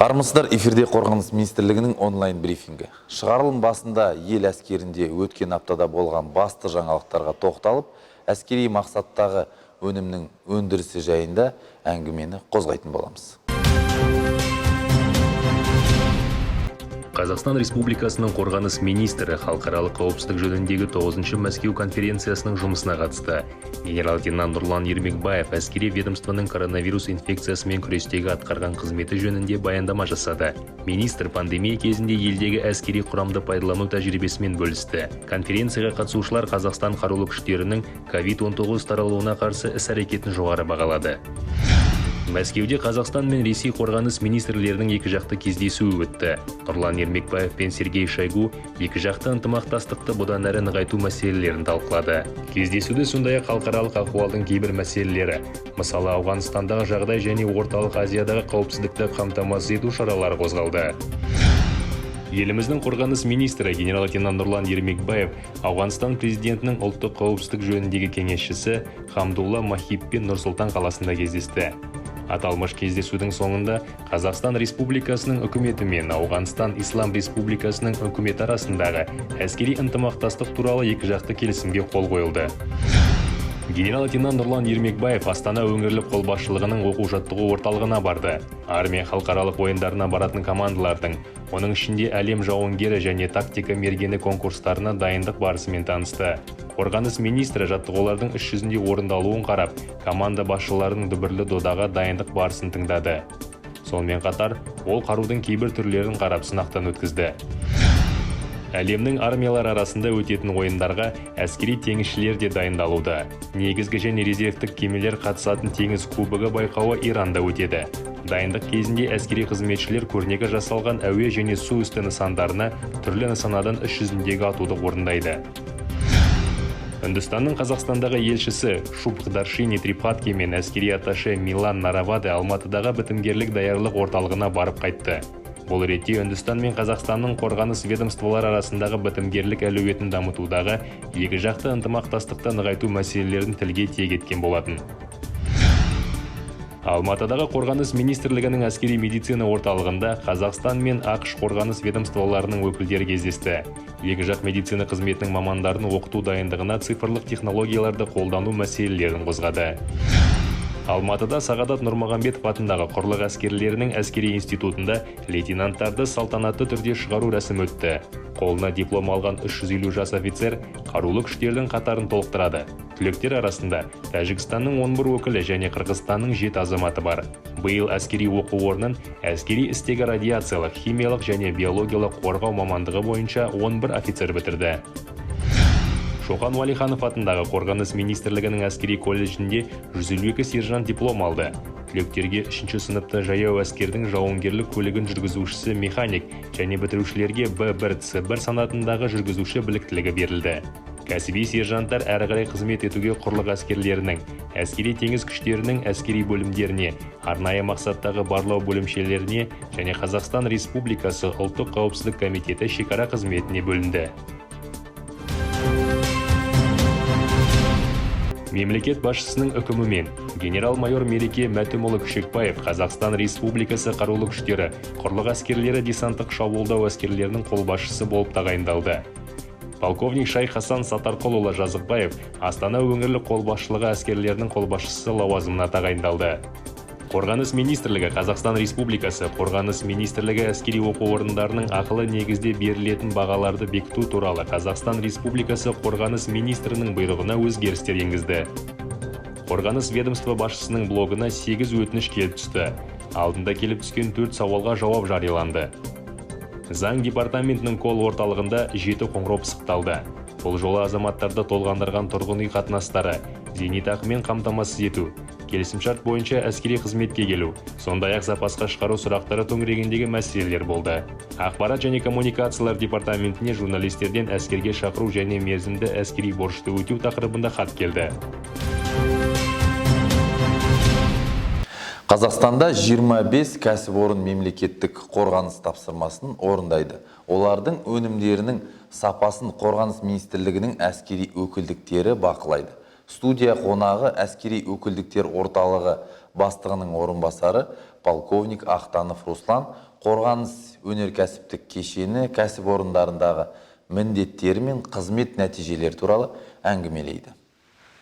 Армысыздар, эфирде Қорғаныс министрлігінің онлайн брифингі. Шығарылым басында ел әскерінде өткен аптада болған басты жаңалықтарға тоқталып, әскери мақсаттағы өнімнің өндірісі жайында әңгімені қозғайтын боламыз. Қазақстан Республикасының қорғаныс министрі халықаралық қауіпсіздік жөніндегі 9-шы Мәскеу конференциясының жұмысына қатысты. Генерал-лейтенант Нұрлан Ермекбаев әскери ведомствоның коронавирус инфекциясымен күрестегі атқарған қызметі жөнінде баяндама жасады. Министр пандемия кезінде елдегі әскери құрамды пайдалану тәжірибесімен бөлісті. Конференцияға қатысушылар Қазақстан қарулы күштерінің COVID-19 таралуына қарсы іс-әрекетін жоғары бағалады. Мәскеуде Қазақстан мен Ресей қорғаныс министрлерінің екіжақты кездесуі өтті. Нұрлан Ермекбаев пен Сергей Шойгу екіжақты ынтымақтастықты бұдан әрі нығайту мәселелерін талқылады. Кездесуде сондай-ақ халықаралық ахуалдың кейбір мәселелері, мысалы Ауғанстандағы жағдай және Орталық Азиядағы қауіпсіздікті қамтамасыз ету шаралары қозғалды. Еліміздің қорғаныс министрі генерал-лейтенант Нұрлан Ермекбаев Ауғанстан президентінің ұлттық қауіпсіздік жөніндегі кеңесшісі Хамдулла Махибпен Нұр-Сұлтан қаласында кездесті. Аталмыш кездесудің соңында Қазақстан Республикасының үкіметі мен Ауғанстан Ислам Республикасының үкіметі арасындағы әскери ынтымақтастық туралы екіжақты келісімге қол қойылды. Генерал-лейтенант Нұрлан Ермекбаев Астана өңірлік қолбасшылығының оқу-жаттығу орталығына барды. Армия халықаралық ойындарына баратын командалардың, оның ішінде әлем жауынгері және тактика мергені конкурстарына дайындық барысымен танысты. Қорғаныс министрі жаттығулардың іс жүзінде орындалуын қарап, команда басшыларының дүбірлі додаға дайындық барысын тыңдады. Сонымен қатар, ол қарудың кейбір түрлерін қарап сынақтан өткізді. Әлемнің армиялар арасында өтетін ойындарға әскери теңізшілер де дайындалуда. Негізгі және резервтік кемелер қатысатын теңіз кубогы байқауы Иранда өтеді. Дайындық кезінде әскери қызметшілер көрнекі жасалған әуе және су үсті нысандарына түрлі нысанадан іс жүзіндегі атуды орындайды. Үндістанның Қазақстандағы елшісі Шубхдаршини Трипатки мен әскери атташе Милан Нараваде Алматыдағы бітімгерлік даярлық орталығына барып қайтты. Бұл ретте Үндістан мен Қазақстанның қорғаныс ведомстволар арасындағы бітімгерлік әлеуетін дамытудағы екіжақты ынтымақтастықты нығайту мәселелерін тілге тиек еткен болатын. Алматыдағы қорғаныс министрлігінің әскери медицина орталығында Қазақстан мен ақш қорғаныс ведомстволарының өкілдері кездесті. Екіжақ медицина қызметінің мамандарын оқыту дайындығына цифрлық технологияларды қолдану мәселелерін қозғады. Алматыда Сағадат Нұрмағамбетов атындағы құрлық әскерлерінің әскери институтында лейтенанттарды салтанатты түрде шығару рәсімі өтті. Қолына диплом алған 350 жас офицер қарулы күштердің қатарын толықтырады. Түлектер арасында Тәжікстанның 11 өкілі және Қырғызстанның 7 азаматы бар. Биыл әскери оқу орнын әскери істегі радиациялық, химиялық және биологиялық қорғау мамандығы бойынша 11 офицер бітірді. Шоқан Уалиханов атындағы қорғаныс министрлігінің әскери колледжінде 152 сержант диплом алды. Түлектерге 3-ші сыныпта жаяу әскердің жауынгерлік көлігін жүргізушісі механик және бітірушілерге Б1 С1 санатындағы жүргізуші біліктілігі берілді. Кәсіби сержанттар әрі қарай қызмет етуге құрлық әскерлерінің, әскери теңіз күштерінің әскери бөлімдеріне, арнайы мақсаттағы барлау бөлімшелеріне және Қазақстан Республикасы ұлттық қауіпсіздік комитеті шекара қызметіне бөлінді. Мемлекет басшысының үкімімен генерал-майор Мереке Мәтімұлы Күшекбаев Қазақстан Республикасы қарулы күштері, құрлық әскерлері десанттық шабуылдау әскерлерінің қолбасшысы болып тағайындалды. Полковник Шайх Хасан Сатарқұлұлы Жазықбаев Астана өңірлік қолбасшылығы әскерлерінің қолбасшысы лауазымына тағайындалды. Қорғаныс министрлігі Қазақстан Республикасы Қорғаныс министрлігі әскери оқу орындарының ақылы негізде берілетін бағаларды бекіту туралы Қазақстан Республикасы Қорғаныс министрінің бұйрығына өзгерістер енгізді. Қорғаныс ведомство басшысының блогына 8 өтініш келіп түсті. Алдында келіп түскен 4 сауалға жауап жарияланды. Заң департаментінің кол орталығында 7 қоңырау пысықталды. Бұл жолы азаматтарды толғандырған тұрғын үй қатынастары, зейнетақымен қамтамасыз ету, келісімшарт бойынша әскери қызметке келу, сондай-ақ запасқа шығару сұрақтары төңірегіндегі мәселелер болды. Ақпарат және коммуникациялар департаментіне журналистерден әскерге шақыру және мерзімді әскери борышты өтеу тақырыбында хат келді. Қазақстанда 25 кәсіпорын мемлекеттік қорғаныс тапсырмасын орындайды. Олардың өнімдерінің сапасын қорғаныс министрлігінің әскери өкілдіктері бақылайды. Студия қонағы әскери өкілдіктер орталығы бастығының орынбасары полковник Ақтанов Руслан қорғаныс өнеркәсіптік кешені кәсіпорындарындағы міндеттері мен қызмет нәтижелері туралы әңгімелейді.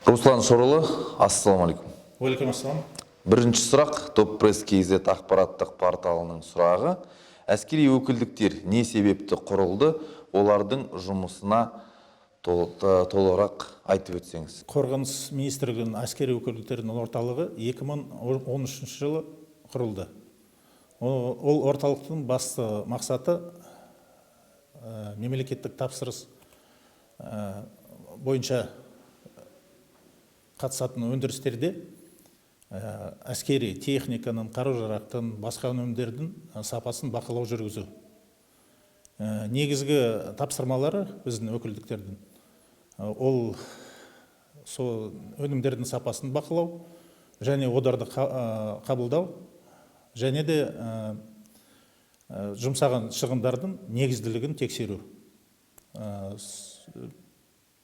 Руслан Шорұлы, ассалаумағалейкум. Уалейкум ассалам. Бірінші сұрақ Топ-пресс.kz ақпараттық порталының сұрағы. Әскери өкілдіктер не себепті құрылды, олардың жұмысына толығырақ айтып өтсеңіз. Қорғаныс министрлігінің әскери өкілдіктерінің орталығы 2013 жылы құрылды. Ол орталықтың басты мақсаты мемлекеттік тапсырыс бойынша қатысатын өндірістерде әскери техниканың, қару-жарақтың, басқа өнімдердің сапасын бақылау жүргізу. Негізгі тапсырмалары біздің өкілдіктердің ол өнімдердің сапасын бақылау және оларды қабылдау және де жұмсаған шығындардың негізділігін тексеру.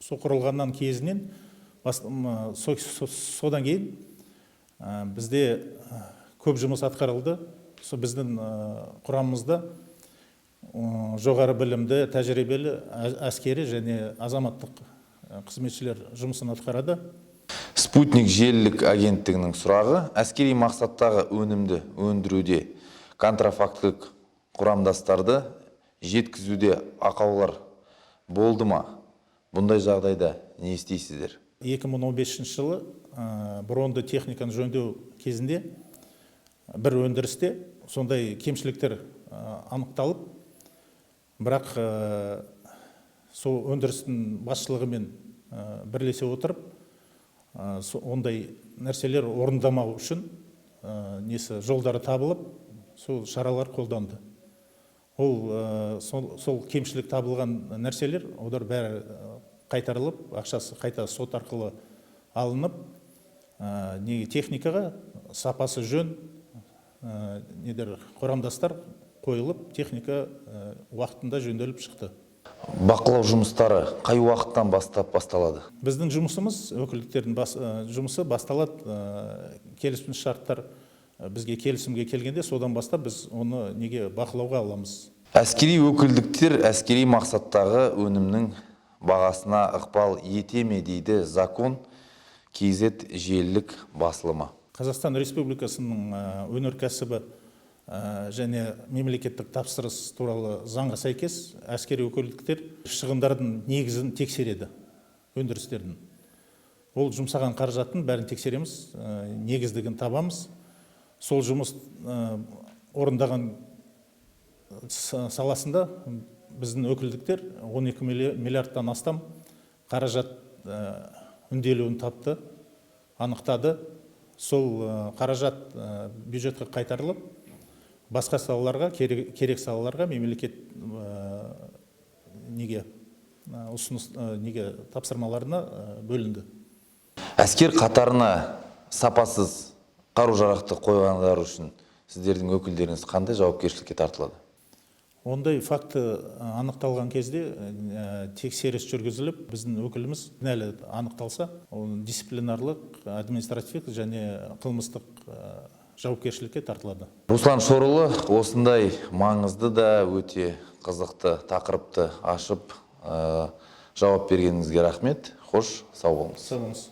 Сол құрылғаннан кезінен содан кейін бізде көп жұмыс атқарылды. Біздің құрамымызда жоғары білімді, тәжірибелі әскери және азаматтық қызметшілер жұмысын атқарады. Спутник желілік агенттігінің сұрағы. Әскери мақсаттағы өнімді өндіруде контрафактілік құрамдастарды жеткізуде ақаулар болды ма? Бұндай жағдайда не істейсіздер? 2015 жылы бронды техниканы жөндеу кезінде бір өндірісте сондай кемшіліктер анықталып, бірақ сол өндірістің басшылығымен бірлесе отырып, ондай нәрселер орындамау үшін жолдары табылып, сол шаралар қолданды. Сол кемшілік табылған нәрселер, олар бәрі қайтарылып, ақшасы қайта сот арқылы алынып, техникаға сапасы жөн құрамдастар қойылып, техника уақытында жөнделіп шықты. Бақылау жұмыстары қай уақыттан басталады? Біздің жұмысымыз, өкілдіктердің жұмысы басталады, келісім шарттар бізге келісімге келгенде, содан бастап біз оны бақылауға аламыз. Әскери өкілдіктер әскери мақсаттағы өнімнің бағасына ықпал ете ме дейді Закон KZ желілік басылымы. Қазақстан Республикасының өнеркәсібі және мемлекеттік тапсырыс туралы заңға сәйкес әскери өкілдіктер шығындардың негізін тексереді, өндірістердің. Ол жұмсаған қаражаттың бәрін тексереміз, негіздігін табамыз. Сол жұмыс орындаған саласында біздің өкілдіктер 12 миллиардтан астам қаражат үнделуін тапты, анықтады. Сол қаражат бюджетке қайтарылып, басқа салаларға, керек салаларға мемлекет тапсырмаларына бөлінді. Әскер қатарына сапасыз қару-жарақты қойғандар үшін сіздердің өкілдеріңіз қандай жауапкершілікке тартылады? Ондай факті анықталған кезде тексеріс жүргізіліп, біздің өкіліміз кінәлі анықталса, дисциплинарлық, административтік және қылмыстық жауапкершілікке тартылады. Руслан Шорұлы, осындай маңызды да өте қызықты тақырыпты ашып жауап бергеніңізге рахмет. Хош, сау болыңыз. Сау болыңыз.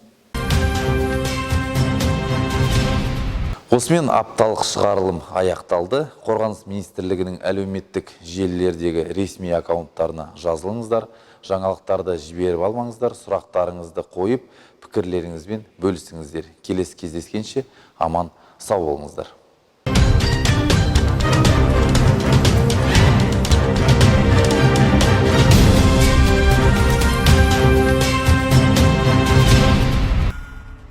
Осымен апталық шығарылым аяқталды. Қорғаныс министрлігінің әлеуметтік желілердегі ресми аккаунттарына жазылыңыздар, жаңалықтарды жіберіп алмаңыздар, сұрақтарыңызды қойып, пікірлеріңізбен бөлісіңіздер. Келесі кездескенше аман сау болыңыздар.